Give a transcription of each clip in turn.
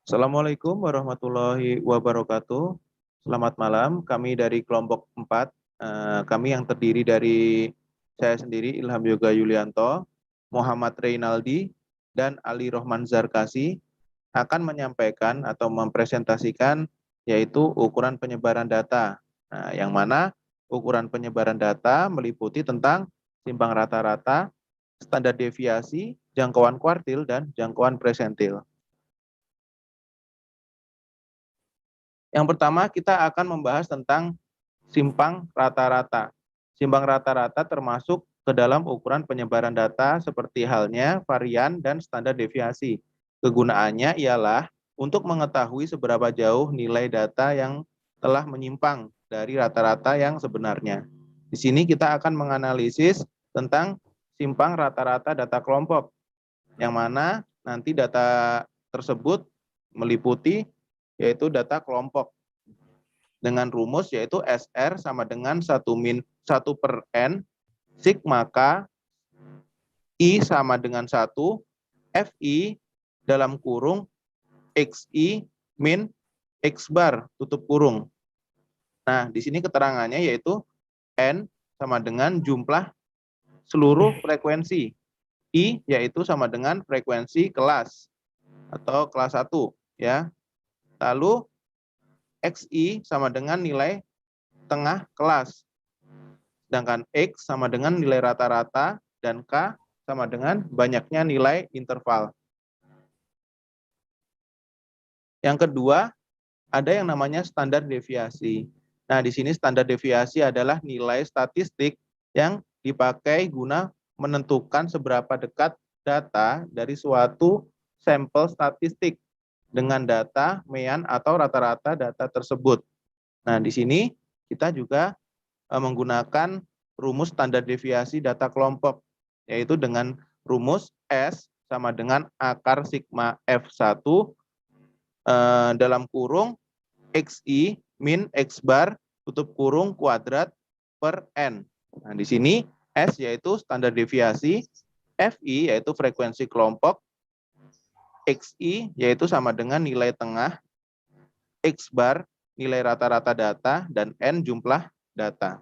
Assalamualaikum warahmatullahi wabarakatuh. Selamat malam, kami dari kelompok 4. Kami yang terdiri dari saya sendiri, Ilham Yoga Yulianto, Muhammad Reynaldi, dan Ali Rohman Zarkasi akan menyampaikan atau mempresentasikan yaitu ukuran penyebaran data. Nah, yang mana ukuran penyebaran data meliputi tentang timbang rata-rata, standar deviasi, jangkauan kuartil, dan jangkauan presentil. Yang pertama, kita akan membahas tentang simpang rata-rata. Simpang rata-rata termasuk ke dalam ukuran penyebaran data seperti halnya varian dan standar deviasi. Kegunaannya ialah untuk mengetahui seberapa jauh nilai data yang telah menyimpang dari rata-rata yang sebenarnya. Di sini kita akan menganalisis tentang simpang rata-rata data kelompok, yang mana nanti data tersebut meliputi yaitu data kelompok dengan rumus yaitu SR sama dengan 1/N sigma K I sama dengan 1 FI dalam kurung XI min X bar tutup kurung. Nah, di sini keterangannya yaitu N sama dengan jumlah seluruh frekuensi. I yaitu sama dengan frekuensi kelas atau kelas 1 ya. Lalu XI sama dengan nilai tengah kelas. Sedangkan X sama dengan nilai rata-rata dan K sama dengan banyaknya nilai interval. Yang kedua, ada yang namanya standar deviasi. Nah, di sini standar deviasi adalah nilai statistik yang dipakai guna menentukan seberapa dekat data dari suatu sampel statistik dengan data mean atau rata-rata data tersebut. Nah, di sini kita juga menggunakan rumus standar deviasi data kelompok, yaitu dengan rumus S sama dengan akar sigma F1 dalam kurung XI min X bar tutup kurung kuadrat per N. Nah, di sini S yaitu standar deviasi, FI yaitu frekuensi kelompok, XI yaitu sama dengan nilai tengah, X bar nilai rata-rata data, dan N jumlah data.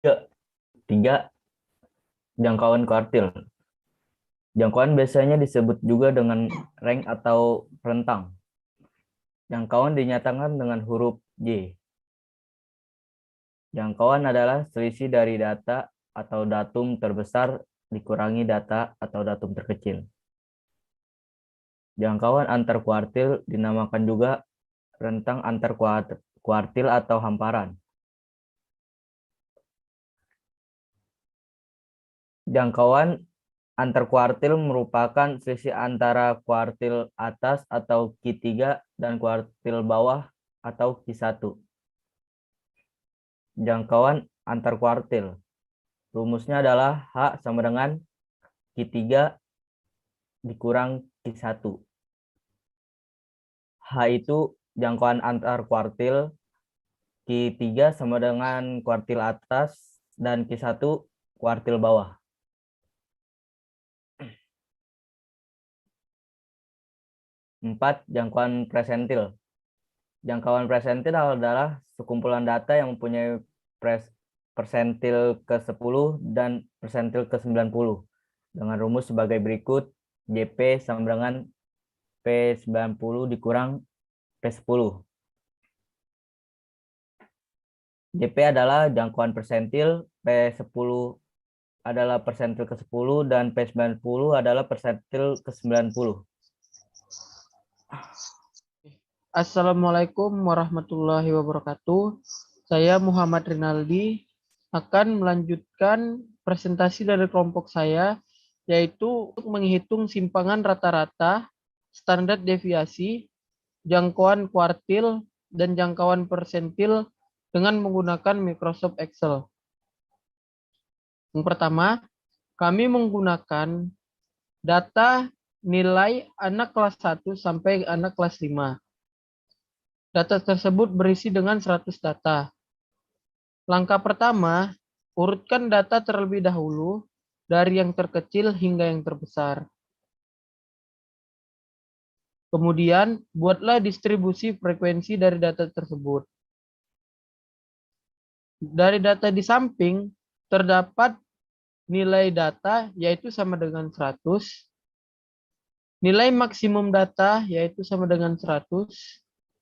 3. Jangkauan kuartil. Jangkauan biasanya disebut juga dengan range atau rentang. Jangkauan dinyatakan dengan huruf J. Jangkauan adalah selisih dari data atau datum terbesar dikurangi data atau datum terkecil. Jangkauan antar kuartil dinamakan juga rentang antar kuartil atau hamparan. Jangkauan antar kuartil merupakan selisih antara kuartil atas atau Q3 dan kuartil bawah atau Q1. Jangkauan antar kuartil. Rumusnya adalah H sama dengan Q3 dikurang Q1. H itu jangkauan antar kuartil, Q3 sama dengan kuartil atas, dan Q1 kuartil bawah. 4. Jangkauan presentil. Jangkauan presentil adalah sekumpulan data yang mempunyai persentil ke-10 dan persentil ke-90 dengan rumus sebagai berikut: JP sama dengan P90 dikurang P10. JP adalah jangkauan persentil, P10 adalah persentil ke-10, dan P90 adalah persentil ke-90. Assalamualaikum warahmatullahi wabarakatuh. Saya Muhammad Rinaldi akan melanjutkan presentasi dari kelompok saya, yaitu untuk menghitung simpangan rata-rata, standar deviasi, jangkauan kuartil, dan jangkauan persentil dengan menggunakan Microsoft Excel. Yang pertama, kami menggunakan data nilai anak kelas 1 sampai anak kelas 5. Data tersebut berisi dengan 100 data. Langkah pertama, urutkan data terlebih dahulu dari yang terkecil hingga yang terbesar. Kemudian, buatlah distribusi frekuensi dari data tersebut. Dari data di samping, terdapat nilai data yaitu sama dengan 100, nilai maksimum data yaitu sama dengan 100,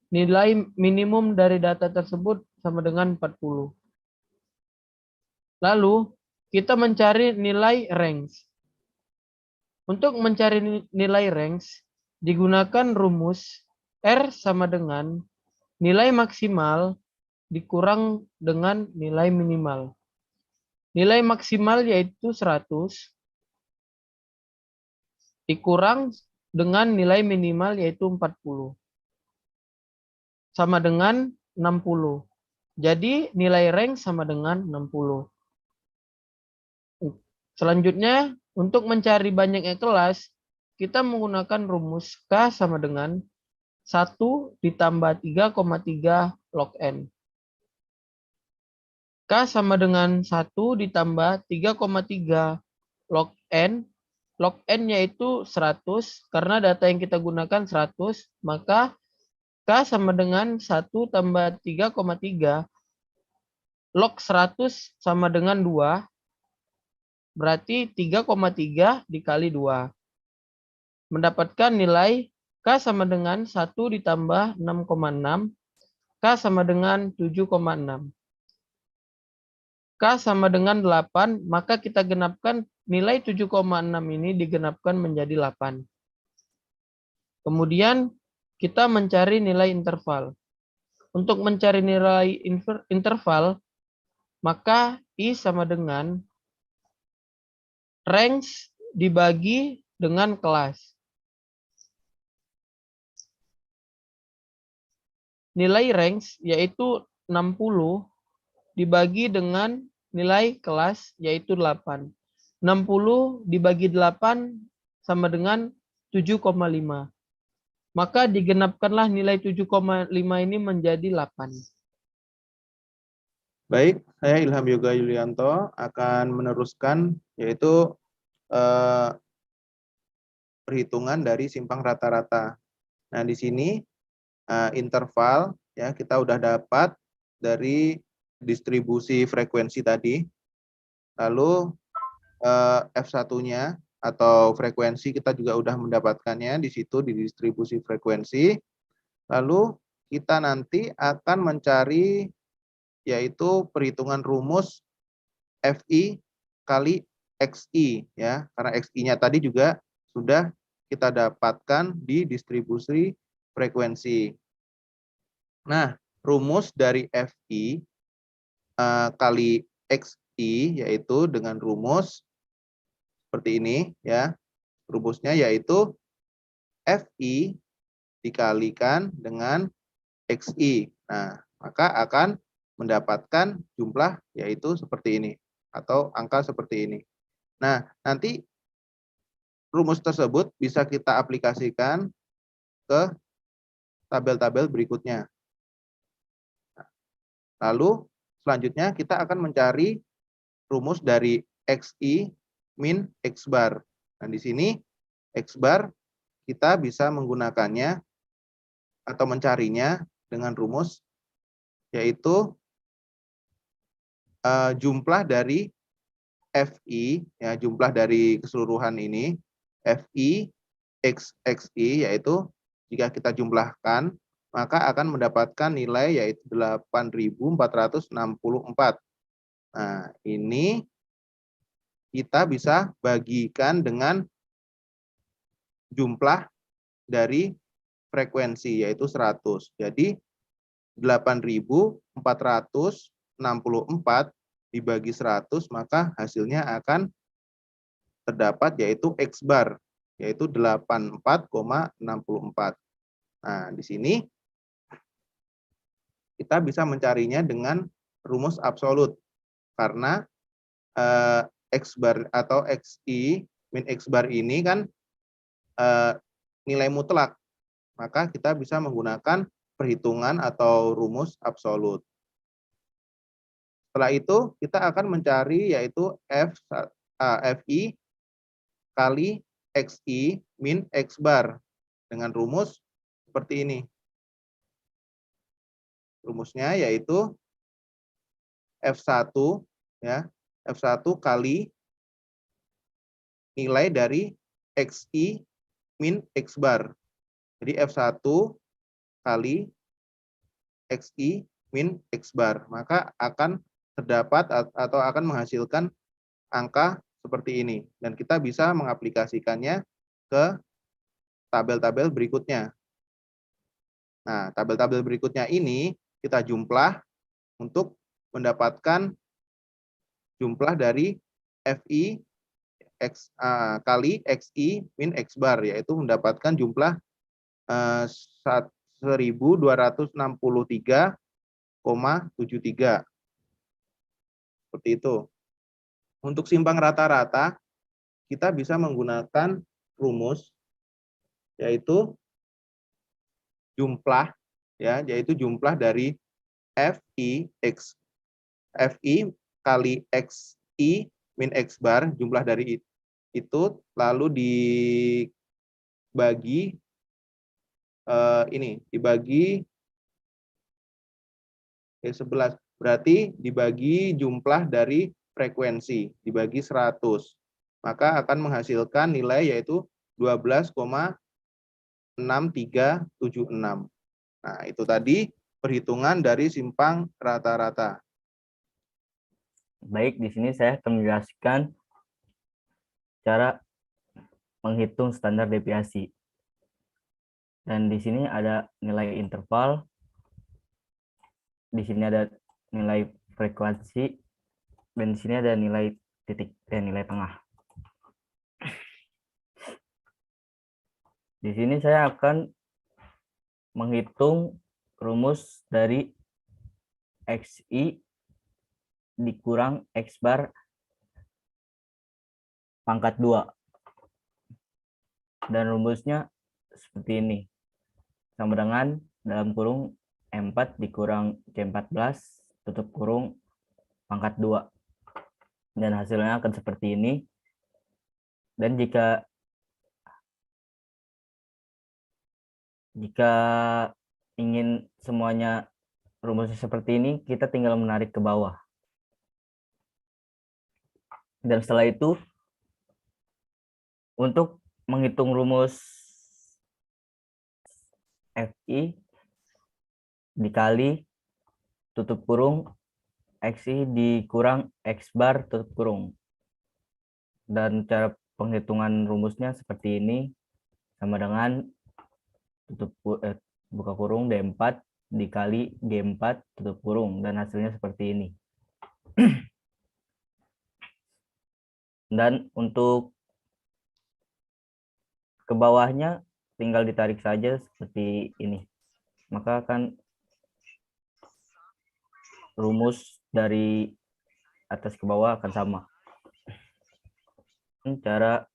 nilai minimum dari data tersebut sama dengan 40. Lalu, kita mencari nilai range. Untuk mencari nilai range, digunakan rumus R sama dengan nilai maksimal dikurang dengan nilai minimal. Nilai maksimal yaitu 100 dikurang dengan nilai minimal yaitu 40. Sama dengan 60. Jadi nilai range sama dengan 60. Selanjutnya, untuk mencari banyaknya kelas, kita menggunakan rumus K sama dengan 1 ditambah 3,3 log N. K sama dengan 1 ditambah 3,3 log N. Log N yaitu 100, karena data yang kita gunakan 100, maka K sama dengan 1 tambah 3,3 log 100 sama dengan 2. Berarti 3,3 dikali 2. Mendapatkan nilai K sama dengan 1 ditambah 6,6. K sama dengan 7,6. K sama dengan 8, maka kita genapkan nilai 7,6 ini digenapkan menjadi 8. Kemudian kita mencari nilai interval. Untuk mencari nilai interval, maka I sama dengan range dibagi dengan kelas. Nilai range yaitu 60 dibagi dengan nilai kelas yaitu 8. 60 dibagi 8 sama dengan 7,5. Maka digenapkanlah nilai 7,5 ini menjadi 8. Baik, saya Ilham Yoga Yulianto akan meneruskan yaitu perhitungan dari simpang rata-rata. Nah, di sini interval ya kita udah dapat dari distribusi frekuensi tadi. Lalu F1-nya atau frekuensi kita juga udah mendapatkannya di situ di distribusi frekuensi. Lalu kita nanti akan mencari yaitu perhitungan rumus FI kali XI ya, karena XI-nya tadi juga sudah kita dapatkan di distribusi frekuensi. Nah, rumus dari FI kali XI yaitu dengan rumus seperti ini ya. Rumusnya yaitu FI dikalikan dengan XI. Nah, maka akan mendapatkan jumlah yaitu seperti ini atau angka seperti ini. Nah, nanti rumus tersebut bisa kita aplikasikan ke tabel-tabel berikutnya. Lalu selanjutnya kita akan mencari rumus dari XI min X bar. Nah, di sini X bar kita bisa menggunakannya atau mencarinya dengan rumus yaitu jumlah dari FI, ya jumlah dari keseluruhan ini, FI X XI, yaitu jika kita jumlahkan, maka akan mendapatkan nilai yaitu 8.464. Nah, ini kita bisa bagikan dengan jumlah dari frekuensi, yaitu 100. Jadi, 8.464 dibagi 100, maka hasilnya akan terdapat yaitu X bar, yaitu 84,64. Nah, di sini kita bisa mencarinya dengan rumus absolut, karena X bar atau XI min X bar ini kan nilai mutlak, maka kita bisa menggunakan perhitungan atau rumus absolut. Setelah itu kita akan mencari yaitu FI kali XI min X bar. dengan rumus seperti ini. Rumusnya yaitu F1 ya, F1 kali nilai dari XI min X bar. Jadi F1 kali XI min X bar. Maka akan terdapat atau akan menghasilkan angka seperti ini. Dan kita bisa mengaplikasikannya ke tabel-tabel berikutnya. Nah, tabel-tabel berikutnya ini kita jumlah untuk mendapatkan jumlah dari FI X kali XI min X bar, yaitu mendapatkan jumlah 1263,73. Seperti itu. Untuk simpang rata-rata, kita bisa menggunakan rumus, yaitu jumlah, ya, yaitu jumlah dari FI kali XI min X bar, jumlah dari itu, lalu dibagi dibagi 11, berarti dibagi jumlah dari frekuensi, dibagi 100, maka akan menghasilkan nilai yaitu 12,6376. Nah, itu tadi perhitungan dari simpang rata-rata. Baik, di sini saya akan menjelaskan cara menghitung standar deviasi. Dan di sini ada nilai interval, di sini ada nilai frekuensi, dan di sini ada nilai titik dan nilai tengah. Di sini saya akan menghitung rumus dari XI dikurang X bar pangkat 2. Dan rumusnya seperti ini. Sama dengan dalam kurung M4 dikurang C14 tutup kurung pangkat 2. Dan hasilnya akan seperti ini. Dan jika ingin semuanya rumusnya seperti ini, kita tinggal menarik ke bawah. Dan setelah itu, untuk menghitung rumus FI dikali tutup kurung XI dikurang X bar tutup kurung. Dan cara penghitungan rumusnya seperti ini, sama dengan buka kurung D4 dikali G4 tutup kurung, dan hasilnya seperti ini. Dan untuk ke bawahnya tinggal ditarik saja seperti ini. Maka akan rumus dari atas ke bawah akan sama. Cara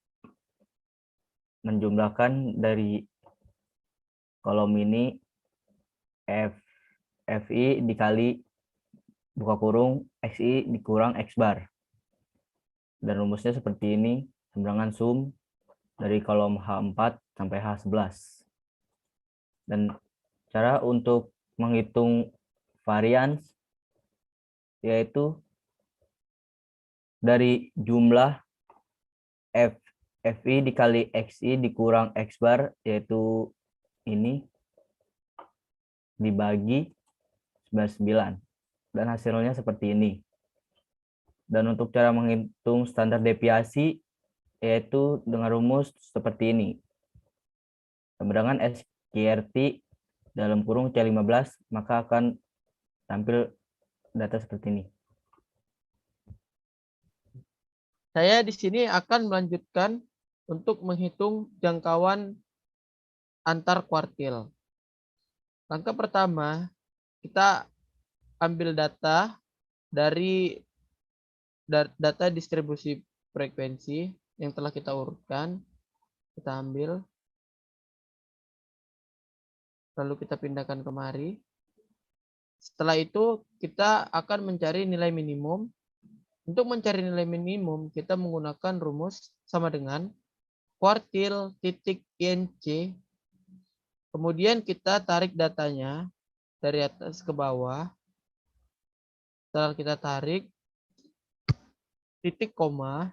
menjumlahkan dari kolom ini FI dikali buka kurung XI dikurang X bar. Dan rumusnya seperti ini, sama sum dari kolom H4 sampai H11. Dan cara untuk menghitung varians yaitu dari jumlah FI dikali XI dikurang X bar, yaitu ini, dibagi 99. Dan hasilnya seperti ini. Dan untuk cara menghitung standar deviasi yaitu dengan rumus seperti ini. Sama dengan SQRT dalam kurung C15, maka akan tampil data seperti ini. Saya di sini akan melanjutkan untuk menghitung jangkauan antar kuartil. Langkah pertama, kita ambil data dari data distribusi frekuensi yang telah kita urutkan. Kita ambil, lalu kita pindahkan kemari. Setelah itu, kita akan mencari nilai minimum. Untuk mencari nilai minimum, kita menggunakan rumus sama dengan kuartil titik INC Kemudian kita tarik datanya dari atas ke bawah. Setelah kita tarik, titik koma,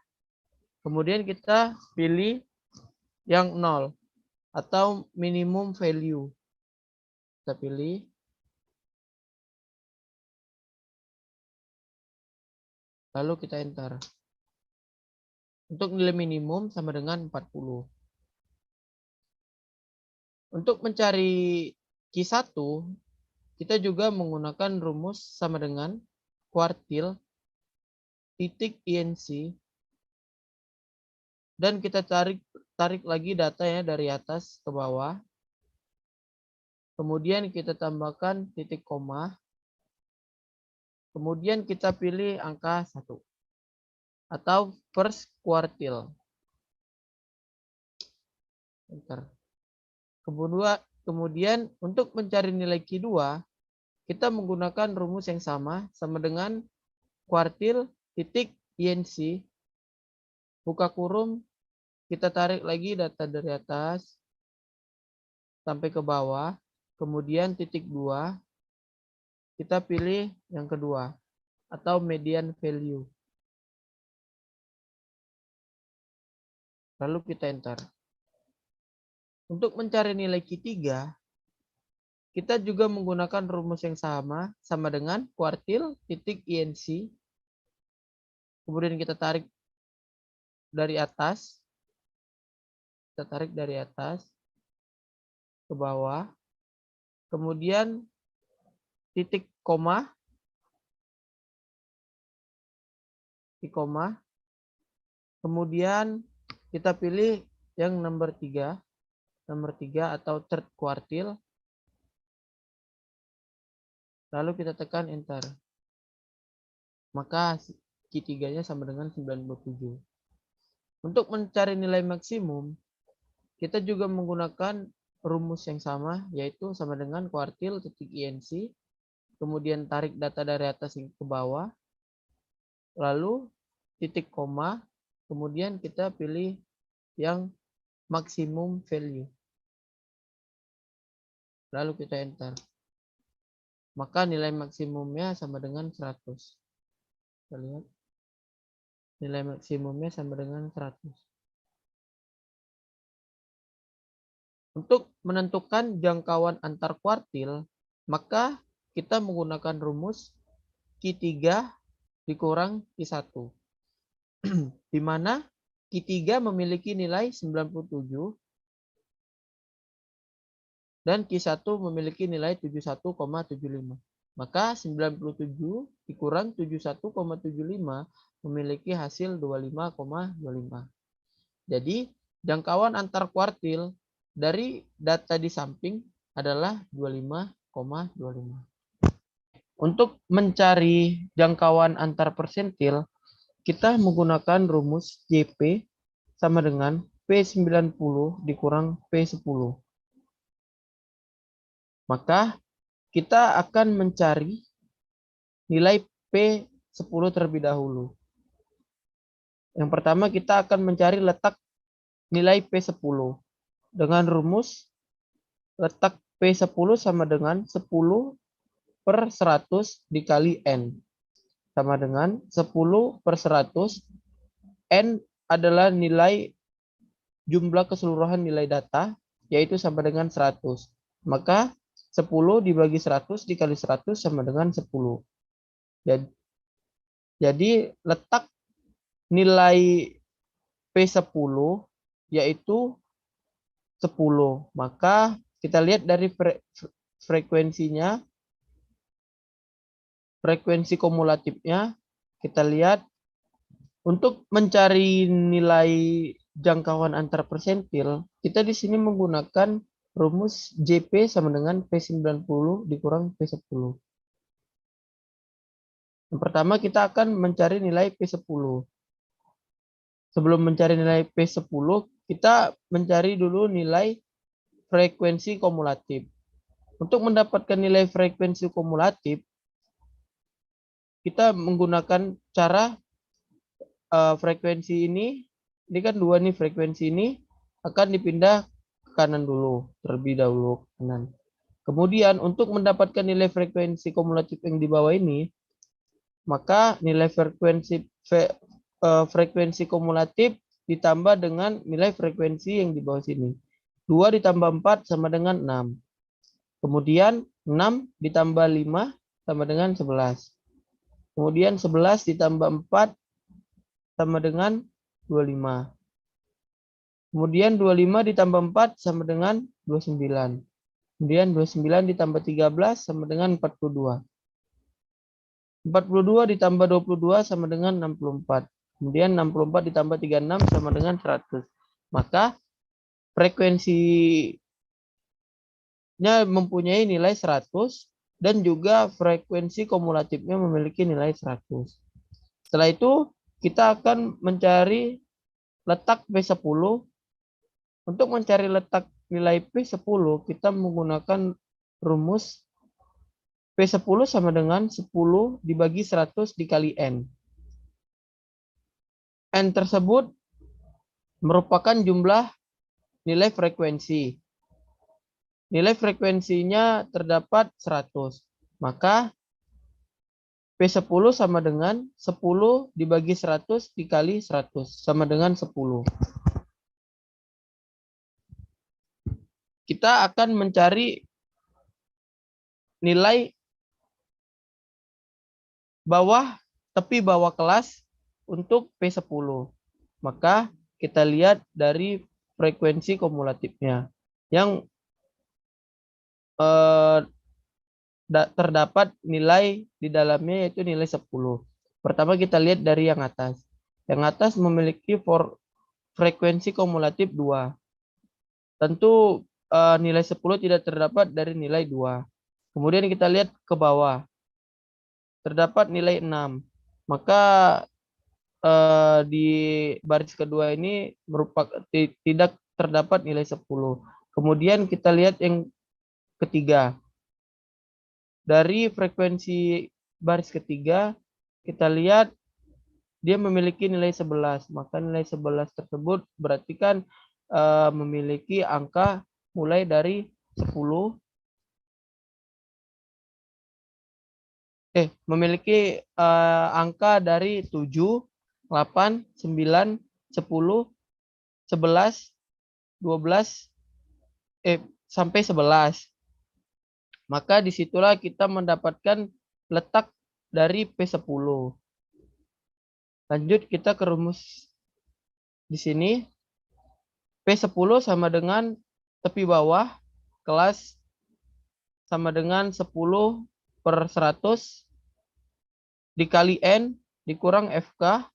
kemudian kita pilih yang 0 atau minimum value. Kita pilih. Lalu kita enter. Untuk nilai minimum sama dengan 40. Untuk mencari Q1, kita juga menggunakan rumus sama dengan kuartil titik INC, dan kita tarik lagi datanya dari atas ke bawah. Kemudian kita tambahkan titik koma. Kemudian kita pilih angka 1 atau first quartile. Enter. Kemudian untuk mencari nilai Q2, kita menggunakan rumus yang sama dengan kuartil titik INC, buka kurung, kita tarik lagi data dari atas sampai ke bawah, kemudian titik 2, kita pilih yang kedua atau median value. Lalu kita enter. Untuk mencari nilai Q3, kita juga menggunakan rumus yang sama dengan kuartil titik INC. Kemudian kita tarik dari atas. Kita tarik dari atas ke bawah. Kemudian titik koma. Titik koma. Kemudian kita pilih yang nomor 3. Nomor 3 atau third quartile. Lalu kita tekan enter. Maka Q3-nya sama dengan 97. Untuk mencari nilai maksimum, kita juga menggunakan rumus yang sama, yaitu sama dengan kuartil titik INC, kemudian tarik data dari atas ke bawah, lalu titik koma, kemudian kita pilih yang maksimum value. Lalu kita enter. Maka nilai maksimumnya sama dengan 100. Kita lihat. Nilai maksimumnya sama dengan 100. Untuk menentukan jangkauan antar kuartil, maka kita menggunakan rumus Q3 dikurang Q1. Di mana Q3 memiliki nilai 97 dan Q1 memiliki nilai 71,75. Maka 97 dikurang 71,75 memiliki hasil 25,25. Jadi jangkauan antar kuartil dari data di samping adalah 25,25. Untuk mencari jangkauan antar persentil, kita menggunakan rumus JP sama dengan P90 dikurang P10. Maka kita akan mencari nilai P10 terlebih dahulu. Yang pertama kita akan mencari letak nilai P10 dengan rumus letak P10 sama dengan 10 per 100 dikali N. Sama dengan 10 per 100. N adalah nilai jumlah keseluruhan nilai data, yaitu sama dengan 100. Maka 10 dibagi 100 dikali 100 sama dengan 10. Jadi letak nilai P10 yaitu 10. Maka kita lihat dari frekuensinya, frekuensi kumulatifnya, kita lihat untuk mencari nilai jangkauan antar persentil, kita di sini menggunakan rumus JP sama dengan P90 dikurang P10. Yang pertama kita akan mencari nilai P10. Sebelum mencari nilai P10, kita mencari dulu nilai frekuensi kumulatif. Untuk mendapatkan nilai frekuensi kumulatif, kita menggunakan cara frekuensi ini kan dua nih, frekuensi ini akan dipindah ke kanan dulu, terlebih dahulu ke kanan. Kemudian untuk mendapatkan nilai frekuensi kumulatif yang di bawah ini, maka nilai frekuensi kumulatif ditambah dengan nilai frekuensi yang di bawah sini. 2 ditambah 4 sama dengan 6. Kemudian 6 ditambah 5 sama dengan 11. Kemudian 11 ditambah 4 sama dengan 25. Kemudian 25 ditambah 4 sama dengan 29. Kemudian 29 ditambah 13 sama dengan 42. 42 ditambah 22 sama dengan 64. Kemudian 64 ditambah 36 sama dengan 100. Maka frekuensinya mempunyai nilai 100 dan juga frekuensi kumulatifnya memiliki nilai 100. Setelah itu kita akan mencari letak P10. Untuk mencari letak nilai P10 kita menggunakan rumus P10 sama dengan 10 dibagi 100 dikali N. N tersebut merupakan jumlah nilai frekuensi. Nilai frekuensinya terdapat 100. Maka P10 sama dengan 10 dibagi 100 dikali 100. Sama dengan 10. Kita akan mencari nilai tepi bawah kelas untuk P10. Maka kita lihat dari frekuensi kumulatifnya. Yang terdapat nilai di dalamnya yaitu nilai 10. Pertama kita lihat dari yang atas. Yang atas memiliki frekuensi kumulatif 2. Tentu nilai 10 tidak terdapat dari nilai 2. Kemudian kita lihat ke bawah. Terdapat nilai 6. Maka di baris kedua ini tidak terdapat nilai 10. Kemudian kita lihat yang ketiga. Dari frekuensi baris ketiga, kita lihat dia memiliki nilai 11. Maka nilai 11 tersebut berarti kan memiliki angka mulai dari 10. Memiliki angka dari 7, 8, 9, 10, 11, 12, sampai 11. Maka disitulah kita mendapatkan letak dari P10. Lanjut kita ke rumus di sini. P10 sama dengan tepi bawah kelas sama dengan 10 per 100 dikali N dikurang FK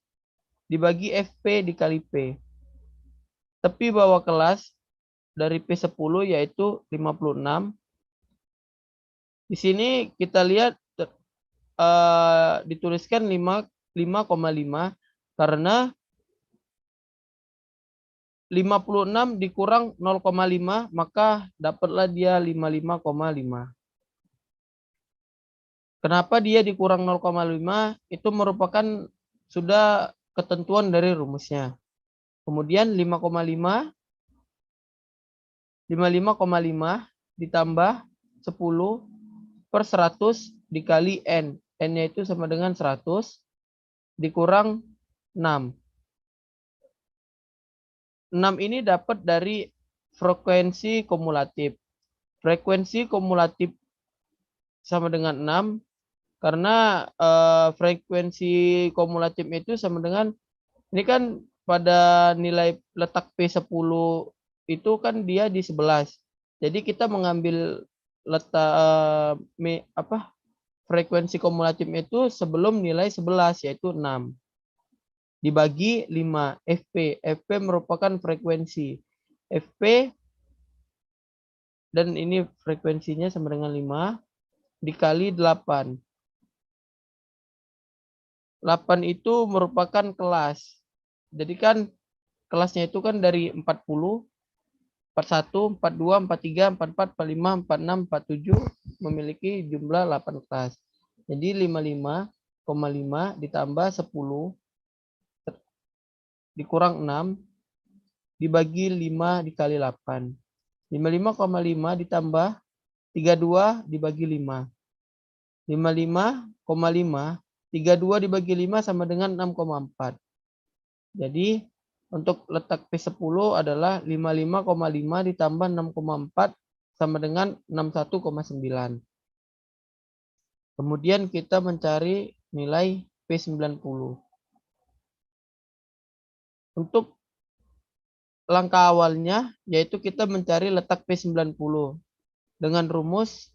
dibagi FP dikali P. Tepi bawah kelas dari P10 yaitu 56. Di sini kita lihat dituliskan 5,5 karena 56 dikurang 0,5 maka dapatlah dia 55,5. Kenapa dia dikurang 0,5? Itu merupakan sudah ketentuan dari rumusnya. Kemudian 55,5 ditambah 10 per 100 dikali N. N-nya itu sama dengan 100 dikurang 6. 6 ini dapat dari frekuensi kumulatif. Frekuensi kumulatif sama dengan 6 karena frekuensi kumulatifnya itu sama dengan ini kan pada nilai letak P10 itu kan dia di 11. Jadi kita mengambil letak frekuensi kumulatifnya itu sebelum nilai 11 yaitu 6 dibagi 5 FP. FP merupakan frekuensi. FP dan ini frekuensinya sama dengan 5 dikali 8. 8 itu merupakan kelas. Jadi kan kelasnya itu kan dari 40, 41, 42, 43, 44, 45, 46, 47 memiliki jumlah 8 kelas. Jadi 55,5 ditambah 10 dikurang 6 dibagi 5 dikali 8. 55,5 ditambah 32 dibagi 5. 55,5 32 dibagi 5 sama dengan 6,4. Jadi untuk letak P10 adalah 55,5 ditambah 6,4 sama dengan 61,9. Kemudian kita mencari nilai P90. Untuk langkah awalnya yaitu kita mencari letak P90 dengan rumus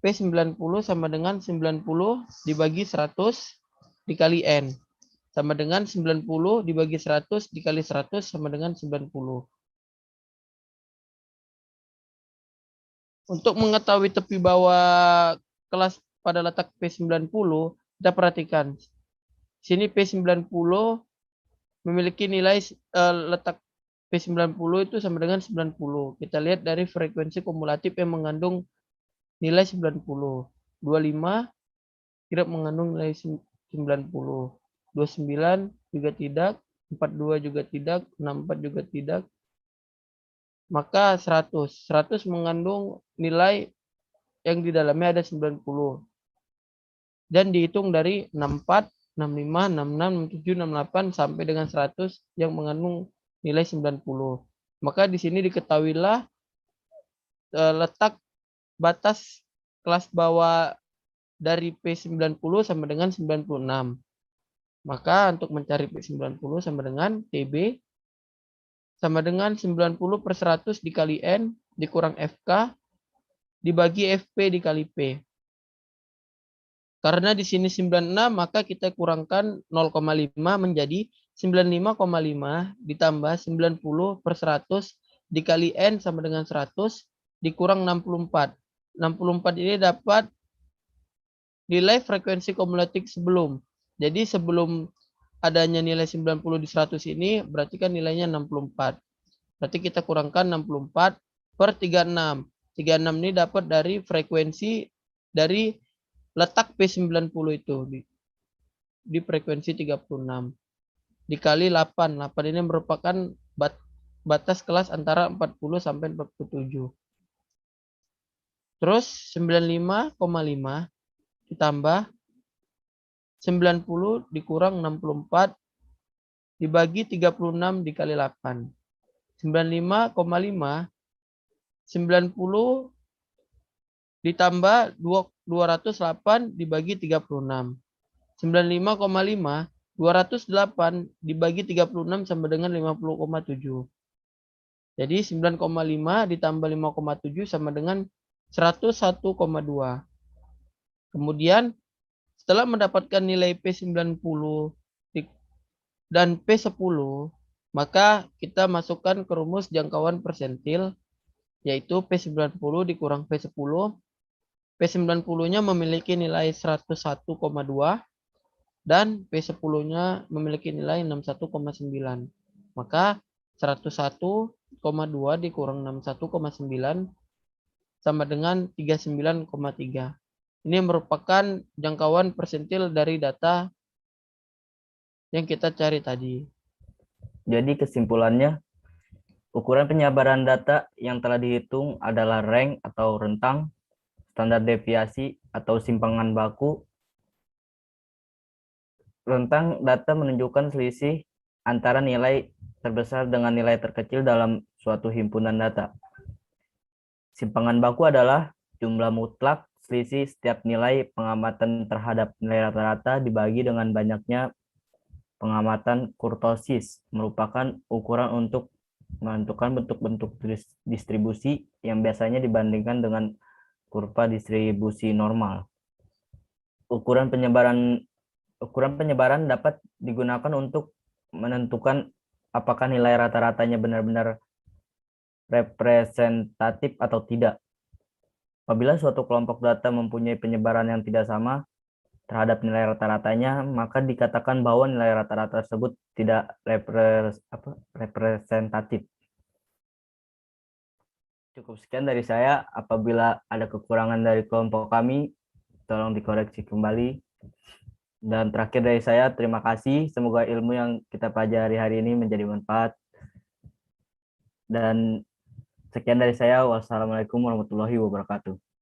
P90 sama dengan 90 dibagi 100 dikali N sama dengan 90 dibagi 100 dikali 100 sama dengan 90. Untuk mengetahui tepi bawah kelas pada letak P90, kita perhatikan. Sini P90 memiliki nilai letak P90 itu sama dengan 90. Kita lihat dari frekuensi kumulatif yang mengandung nilai 90. 25 tidak mengandung nilai 90. 29 juga tidak, 42 juga tidak, 64 juga tidak. Maka 100. 100 mengandung nilai yang di dalamnya ada 90. Dan dihitung dari 64, 65, 66, 67, 68 sampai dengan 100 yang mengandung nilai 90. Maka di sini diketahuilah letak batas kelas bawah dari P90 sama dengan 96. Maka untuk mencari P90 sama dengan TB sama dengan 90 per 100 dikali N dikurang FK dibagi FP dikali P. Karena di sini 96 maka kita kurangkan 0,5 menjadi 95,5 ditambah 90 per 100 dikali N sama dengan 100 dikurang 64. 64 ini dapat nilai frekuensi kumulatif sebelum. Jadi sebelum adanya nilai 90 di 100 ini berarti kan nilainya 64. Berarti kita kurangkan 64 per 36. 36 ini dapat dari frekuensi dari letak P90 itu di frekuensi 36. Dikali 8. 8 ini merupakan batas kelas antara 40 sampai 47. Terus 95,5 ditambah 90 dikurang 64 dibagi 36 dikali 8. 95,5 90 ditambah 208 dibagi 36. 95,5 208 dibagi 36 sama dengan 50,7. Jadi 9,5 ditambah 5,7 sama dengan 101,2. Kemudian setelah mendapatkan nilai P90 dan P10, maka kita masukkan ke rumus jangkauan persentil, yaitu P90 dikurang P10. P90-nya memiliki nilai 101,2 dan P10-nya memiliki nilai 61,9. Maka 101,2 dikurang 61,9 sama dengan 39,3. Ini merupakan jangkauan persentil dari data yang kita cari tadi. Jadi kesimpulannya, ukuran penyebaran data yang telah dihitung adalah rank atau rentang, standar deviasi atau simpangan baku. Rentang data menunjukkan selisih antara nilai terbesar dengan nilai terkecil dalam suatu himpunan data. Simpangan baku adalah jumlah mutlak selisih setiap nilai pengamatan terhadap nilai rata-rata dibagi dengan banyaknya pengamatan kurtosis, merupakan ukuran untuk menentukan bentuk-bentuk distribusi yang biasanya dibandingkan dengan kurva distribusi normal. Ukuran penyebaran dapat digunakan untuk menentukan apakah nilai rata-ratanya benar-benar representatif atau tidak. Apabila suatu kelompok data mempunyai penyebaran yang tidak sama terhadap nilai rata-ratanya, maka dikatakan bahwa nilai rata-rata tersebut tidak representatif. Cukup sekian dari saya. Apabila ada kekurangan dari kelompok kami, tolong dikoreksi kembali. Dan terakhir dari saya, terima kasih. Semoga ilmu yang kita pelajari hari ini menjadi manfaat. Dan Sekian dari saya. Wassalamualaikum warahmatullahi wabarakatuh.